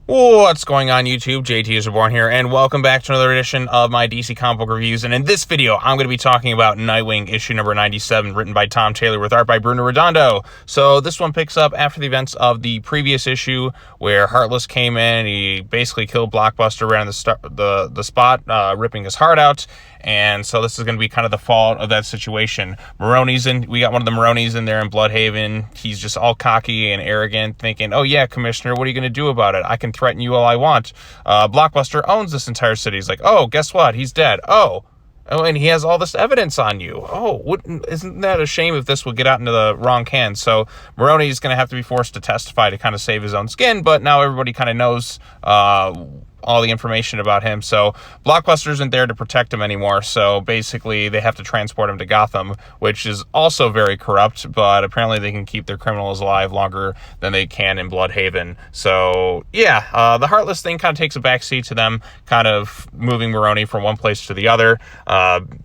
What's going on, YouTube? JT is Reborn here, and welcome back to another edition of my DC comic book reviews. And in this video, I'm going to be talking about Nightwing issue number 97, written by Tom Taylor with art by Bruno Redondo. So this one picks up after the events of the previous issue, where Heartless came in. He basically killed Blockbuster around the spot, ripping his heart out. And so this is going to be kind of the fallout of that situation. We got one of the Maronis in there in Bloodhaven. He's just all cocky and arrogant, thinking, oh yeah, Commissioner, what are you going to do about it? I can threaten you all I want. Blockbuster owns this entire city. He's like, oh, guess what? He's dead. Oh, and he has all this evidence on you. Oh, isn't that a shame if this would get out into the wrong hands? So Maroni's going to have to be forced to testify to kind of save his own skin, but now everybody kind of knows all the information about him. So Blockbuster isn't there to protect him anymore. So basically they have to transport him to Gotham, which is also very corrupt, but apparently they can keep their criminals alive longer than they can in Bloodhaven. So yeah, the Heartless thing kind of takes a backseat to them kind of moving Maroni from one place to the other.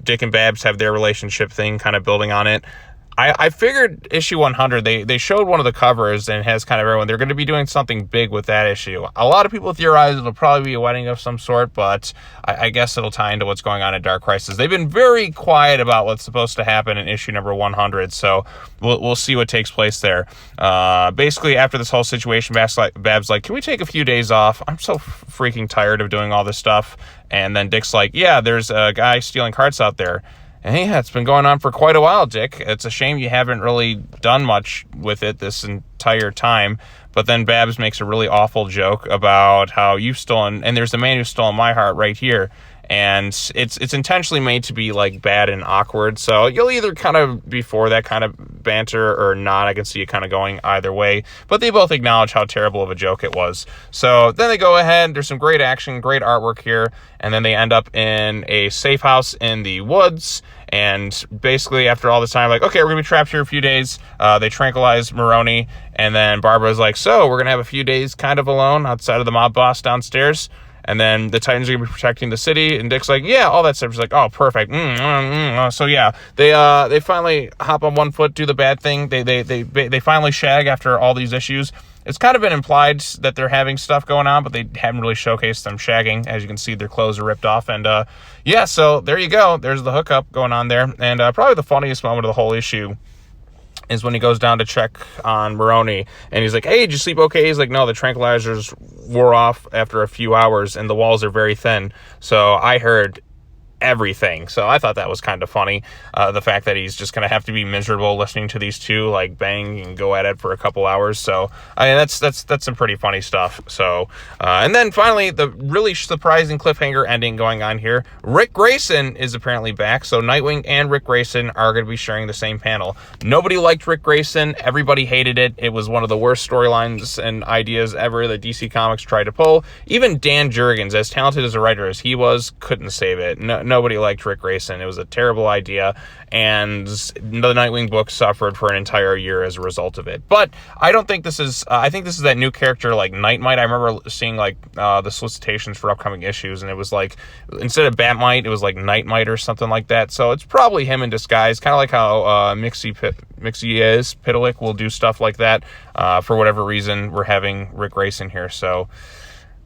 Dick and Babs have their relationship thing kind of building on it. I figured issue 100, they showed one of the covers and it has kind of everyone. They're going to be doing something big with that issue. A lot of people theorize it'll probably be a wedding of some sort, but I guess it'll tie into what's going on in Dark Crisis. They've been very quiet about what's supposed to happen in issue number 100, so we'll see what takes place there. Basically, after this whole situation, Babs like, can we take a few days off? I'm so freaking tired of doing all this stuff. And then Dick's like, yeah, there's a guy stealing carts out there. And yeah, it's been going on for quite a while, Dick. It's a shame you haven't really done much with it this entire time. But then Babs makes a really awful joke about how you've stolen, and there's a man who's stolen my heart right here. And it's intentionally made to be like bad and awkward. So you'll either kind of be for that kind of banter or not. I can see it kind of going either way. But they both acknowledge how terrible of a joke it was. So then they go ahead. There's some great action, great artwork here. And then they end up in a safe house in the woods. And basically, after all this time, like, okay, we're going to be trapped here a few days. They tranquilize Maroni. And then Barbara's like, so we're going to have a few days kind of alone outside of the mob boss downstairs. And then the Titans are going to be protecting the city. And Dick's like, yeah, all that stuff. He's like, oh, perfect. So yeah, they finally hop on one foot, do the bad thing. They finally shag after all these issues. It's kind of been implied that they're having stuff going on, but they haven't really showcased them shagging. As you can see, their clothes are ripped off. And yeah, so there you go. There's the hookup going on there. And probably the funniest moment of the whole issue is when he goes down to check on Maroni, and he's like, hey, did you sleep okay? He's like, no, the tranquilizers wore off after a few hours, and the walls are very thin. So I heard everything. So I thought that was kind of funny. The fact that he's just going to have to be miserable listening to these two like bang and go at it for a couple hours. So I mean, that's some pretty funny stuff. So and then finally, the really surprising cliffhanger ending going on here. Rick Grayson is apparently back. So Nightwing and Rick Grayson are going to be sharing the same panel. Nobody liked Rick Grayson. Everybody hated it. It was one of the worst storylines and ideas ever that DC Comics tried to pull. Even Dan Jurgens, as talented as a writer as he was, couldn't save it. Nobody liked Rick Grayson. It was a terrible idea, and the Nightwing book suffered for an entire year as a result of it. But I don't think this is, I think this is that new character like Nightmite. I remember seeing like the solicitations for upcoming issues, and it was like, instead of Batmite, it was like Nightmite or something like that. So it's probably him in disguise, kind of like how Pitalik will do stuff like that. For whatever reason, we're having Rick Grayson here, so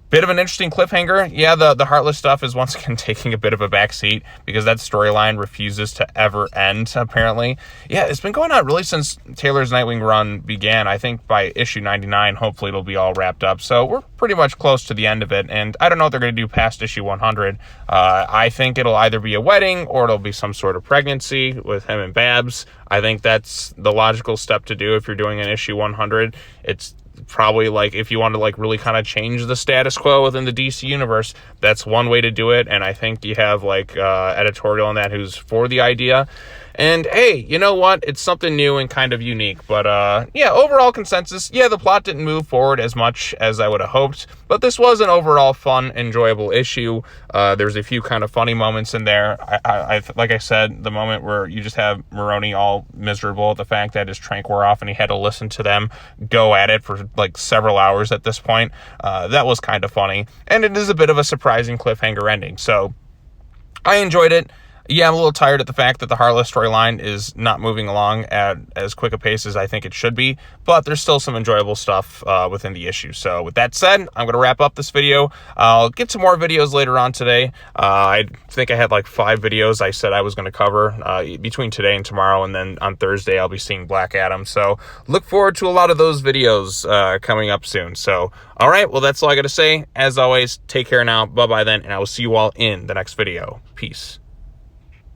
bit of an interesting cliffhanger. Yeah, the Heartless stuff is once again taking a bit of a backseat because that storyline refuses to ever end, apparently. Yeah, it's been going on really since Taylor's Nightwing run began. I think by issue 99, hopefully it'll be all wrapped up. So we're pretty much close to the end of it, and I don't know what they're going to do past issue 100. I think it'll either be a wedding or it'll be some sort of pregnancy with him and Babs. I think that's the logical step to do if you're doing an issue 100. It's probably like if you want to like really kind of change the status quo within the DC universe, that's one way to do it. And I think you have like editorial on that who's for the idea. And hey, you know what? It's something new and kind of unique. But yeah, overall consensus, yeah, the plot didn't move forward as much as I would have hoped. But this was an overall fun, enjoyable issue. There's a few kind of funny moments in there. I like I said, the moment where you just have Maroni all miserable at the fact that his trank wore off and he had to listen to them go at it for like several hours at this point. That was kind of funny. And it is a bit of a surprising cliffhanger ending. So I enjoyed it. yeah, I'm a little tired at the fact that the Heartless storyline is not moving along at as quick a pace as I think it should be, but there's still some enjoyable stuff within the issue. So with that said, I'm going to wrap up this video. I'll get some more videos later on today. I think I had like 5 videos I said I was going to cover between today and tomorrow, and then on Thursday I'll be seeing Black Adam. So look forward to a lot of those videos coming up soon. So, all right, well, that's all I got to say. As always, take care now. Bye-bye then, and I will see you all in the next video. Peace.